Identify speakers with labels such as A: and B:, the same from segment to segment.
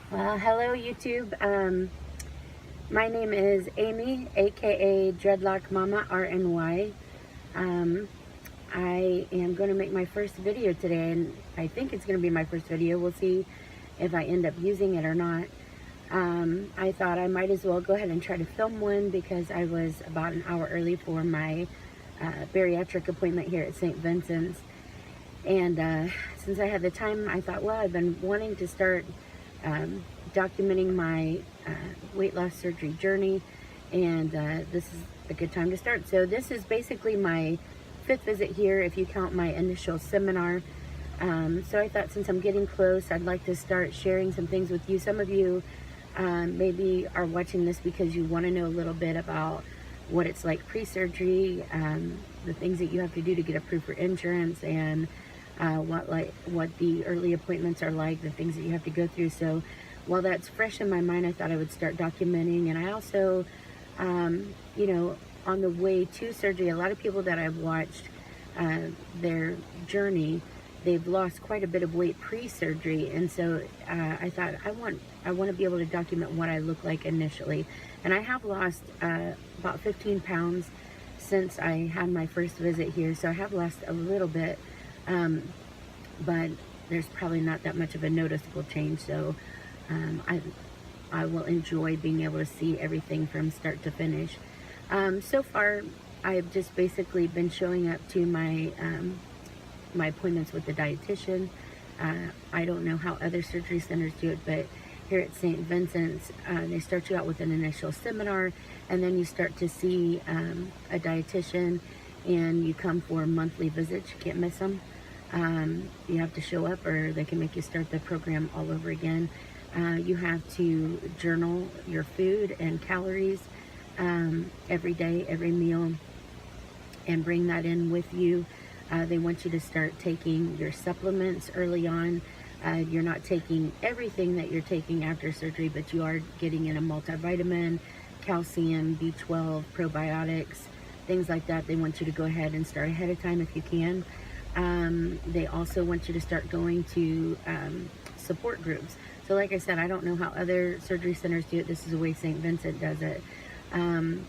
A: Hello YouTube. My name is Amy, aka Dreadlock Mama RNY. I am going to make my first video today, and I think it's going to be my first video. We'll see if I end up using it or not. I thought I might as well go ahead and try to film one because I was about an hour early for my bariatric appointment here at St. Vincent's. And since I had the time, I thought, well, I've been wanting to start documenting my weight loss surgery journey, and this is a good time to start. So this is basically my 5th visit here if you count my initial seminar. So I thought, since I'm getting close, I'd like to start sharing some things with you. Some of you maybe are watching this because you want to know a little bit about what it's like pre-surgery, the things that you have to do to get approved for insurance, and what the early appointments are like, the things that you have to go through. So while that's fresh in my mind, I thought I would start documenting. And I also, you know, on the way to surgery, a lot of people that I've watched their journey, they've lost quite a bit of weight pre-surgery, and so I thought I want to be able to document what I look like initially. And I have lost about 15 pounds since I had my first visit here, so I have lost a little bit. But there's probably not that much of a noticeable change, so I will enjoy being able to see everything from start to finish. So far, I've just basically been showing up to my my appointments with the dietitian. I don't know how other surgery centers do it, but here at St. Vincent's, they start you out with an initial seminar, and then you start to see a dietitian, and you come for monthly visits. You can't miss them. You have to show up, or they can make you start the program all over again. You have to journal your food and calories every day, every meal, and bring that in with you. They want you to start taking your supplements early on. You're not taking everything that you're taking after surgery, but you are getting in a multivitamin, calcium, B12, probiotics, things like that. They want you to go ahead and start ahead of time if you can. They also want you to start going to support groups. So like I said, I don't know how other surgery centers do it. This is the way St. Vincent does it. And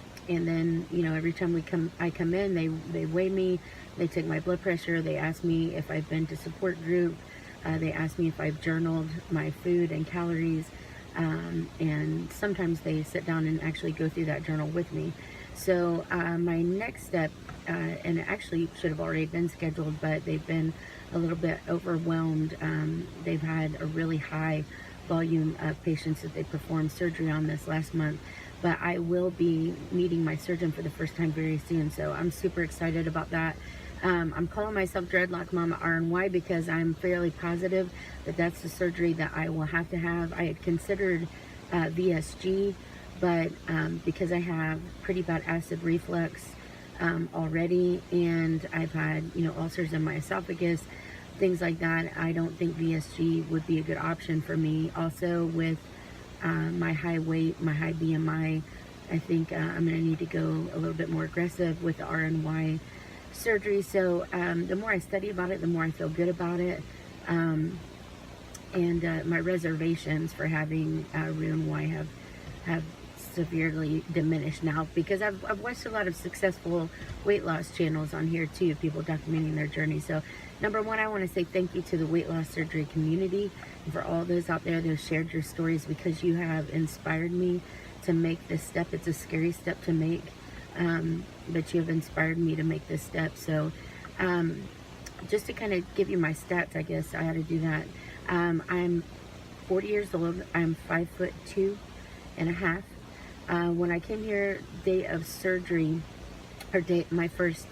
A: then, you know, every time I come in, they weigh me, they take my blood pressure, they ask me if I've been to support group, they ask me if I've journaled my food and calories, and sometimes they sit down and actually go through that journal with me. So my next step, and it actually should have already been scheduled, but they've been a little bit overwhelmed. They've had a really high volume of patients that they performed surgery on this last month. But I will be meeting my surgeon for the first time very soon, so I'm super excited about that. I'm calling myself Dreadlock Mama RNY because I'm fairly positive that that's the surgery that I will have to have. I had considered VSG, but because I have pretty bad acid reflux already, and I've had, you know, ulcers in my esophagus, things like that, I don't think VSG would be a good option for me. Also, with my high weight, my high BMI, I think I'm going to need to go a little bit more aggressive with the RNY surgery. So the more I study about it, the more I feel good about it. And my reservations for having RNY have severely diminished now, because I've watched a lot of successful weight loss channels on here too, people documenting their journey. So number one, I want to say thank you to the weight loss surgery community, and for all those out there that have shared your stories, because you have inspired me to make this step. It's a scary step to make, but you have inspired me to make this step. So just to kind of give you my stats, I guess I had to do that. I'm 40 years old. I'm 5'2.5". When I came here, day of surgery, or my first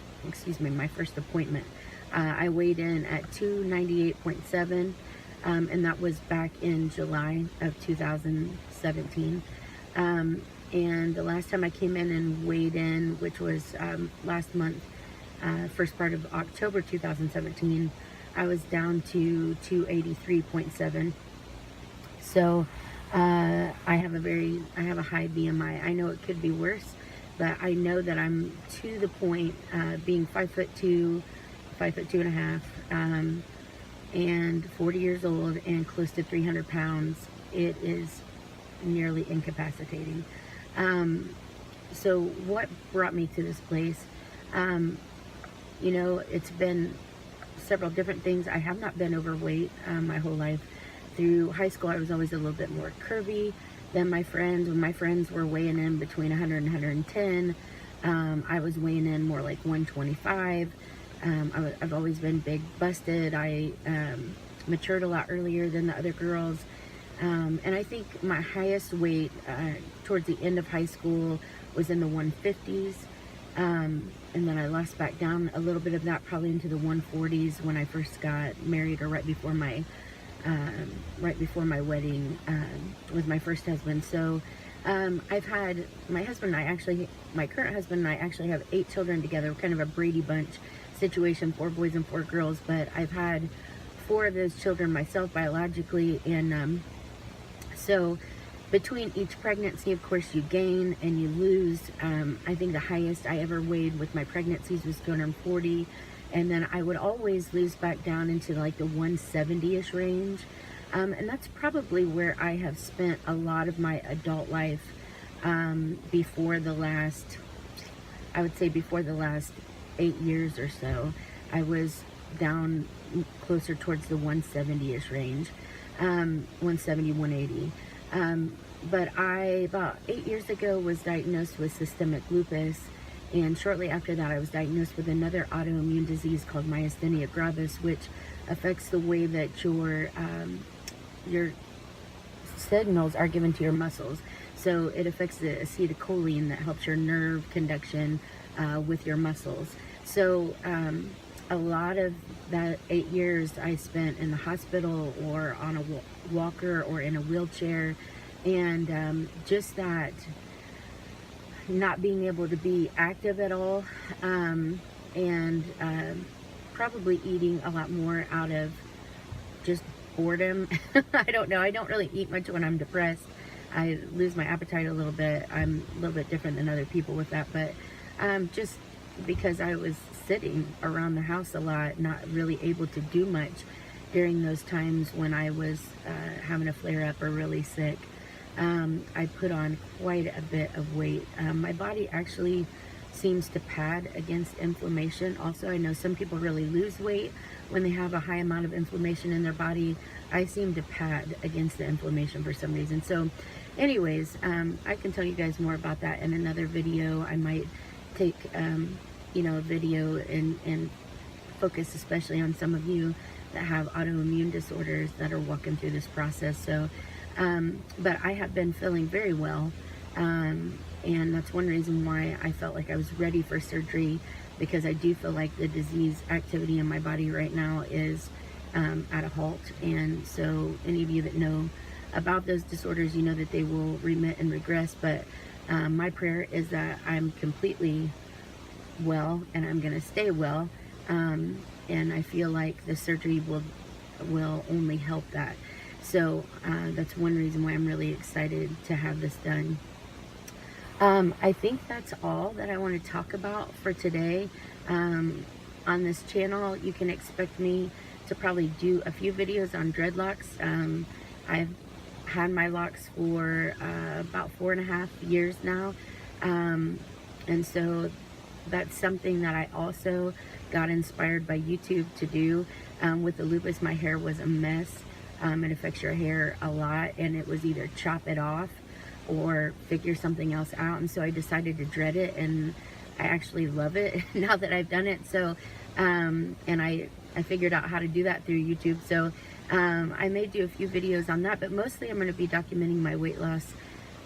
A: appointment, I weighed in at 298.7, and that was back in July of 2017. And the last time I came in and weighed in, which was last month, first part of October 2017, I was down to 283.7. So I have a high BMI. I know it could be worse, but I know that I'm to the point, being 5'2", 5'2.5", and 40 years old and close to 300 pounds, it is nearly incapacitating. So what brought me to this place? You know, it's been several different things. I have not been overweight my whole life. Through high school, I was always a little bit more curvy than my friends. When my friends were weighing in between 100 and 110, I was weighing in more like 125. I've always been big busted. I matured a lot earlier than the other girls. And I think my highest weight towards the end of high school was in the 150s. And then I lost back down a little bit of that, probably into the 140s when I first got married, or right before my wedding with my first husband. So I've had my husband and I, my current husband and I actually have 8 children together, kind of a Brady Bunch situation, 4 boys and 4 girls. But I've had 4 of those children myself biologically, and so between each pregnancy, of course, you gain and you lose. I think the highest I ever weighed with my pregnancies was 240. And then I would always lose back down into like the 170-ish range. And that's probably where I have spent a lot of my adult life before the last, I would say before the last 8 years or so. I was down closer towards the 170-ish range, 170, 180. But I, about 8 years ago, was diagnosed with systemic lupus. And shortly after that, I was diagnosed with another autoimmune disease called myasthenia gravis, which affects the way that your signals are given to your muscles. So it affects the acetylcholine that helps your nerve conduction with your muscles. So a lot of that 8 years I spent in the hospital or on a walker or in a wheelchair, and just that not being able to be active at all, and probably eating a lot more out of just boredom. I don't know. I don't really eat much when I'm depressed. I lose my appetite a little bit. I'm a little bit different than other people with that, but just because I was sitting around the house a lot, not really able to do much during those times when I was having a flare-up or really sick. I put on quite a bit of weight. My body actually seems to pad against inflammation. Also, I know some people really lose weight when they have a high amount of inflammation in their body. I seem to pad against the inflammation for some reason. So anyways, I can tell you guys more about that in another video. I might take, you know, a video and focus especially on some of you that have autoimmune disorders that are walking through this process. So but I have been feeling very well, and that's one reason why I felt like I was ready for surgery, because I do feel like the disease activity in my body right now is at a halt. And so any of you that know about those disorders, you know that they will remit and regress, but my prayer is that I'm completely well and I'm going to stay well, and I feel like the surgery will only help that. So that's one reason why I'm really excited to have this done. I think that's all that I want to talk about for today. On this channel, you can expect me to probably do a few videos on dreadlocks. I've had my locks for about 4.5 years now. And so that's something that I also got inspired by YouTube to do. With the lupus, my hair was a mess. It affects your hair a lot, and it was either chop it off or figure something else out. And so I decided to dread it, and I actually love it now that I've done it. So and I figured out how to do that through YouTube. So I may do a few videos on that, but mostly I'm going to be documenting my weight loss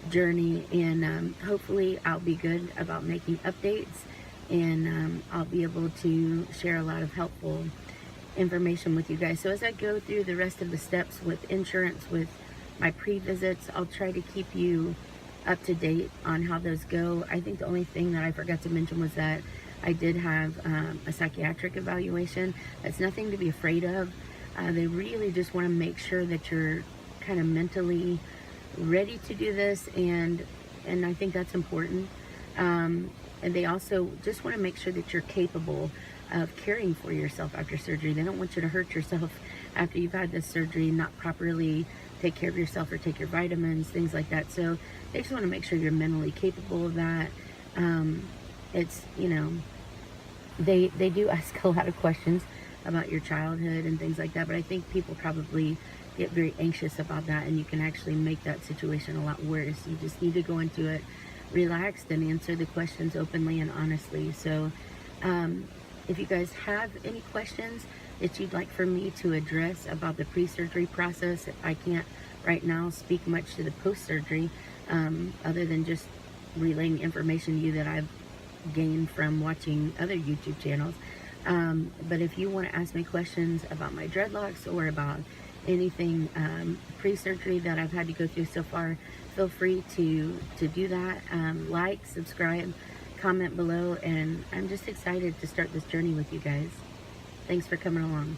A: journey, and hopefully I'll be good about making updates, and I'll be able to share a lot of helpful information with you guys. So as I go through the rest of the steps with insurance, with my pre-visits, I'll try to keep you up to date on how those go. I think the only thing that I forgot to mention was that I did have a psychiatric evaluation. That's nothing to be afraid of. They really just want to make sure that you're kind of mentally ready to do this, and I think that's important. And they also just want to make sure that you're capable of caring for yourself after surgery. They don't want you to hurt yourself after you've had this surgery, not properly take care of yourself or take your vitamins, things like that. So they just want to make sure you're mentally capable of that. It's, you know, they do ask a lot of questions about your childhood and things like that, but I think people probably get very anxious about that, and you can actually make that situation a lot worse. You just need to go into it relaxed and answer the questions openly and honestly. So if you guys have any questions that you'd like for me to address about the pre-surgery process, I can't right now speak much to the post-surgery, other than just relaying information to you that I've gained from watching other YouTube channels. But if you want to ask me questions about my dreadlocks or about anything pre-surgery that I've had to go through so far, feel free to do that. Like, subscribe, comment below, and I'm just excited to start this journey with you guys. Thanks for coming along.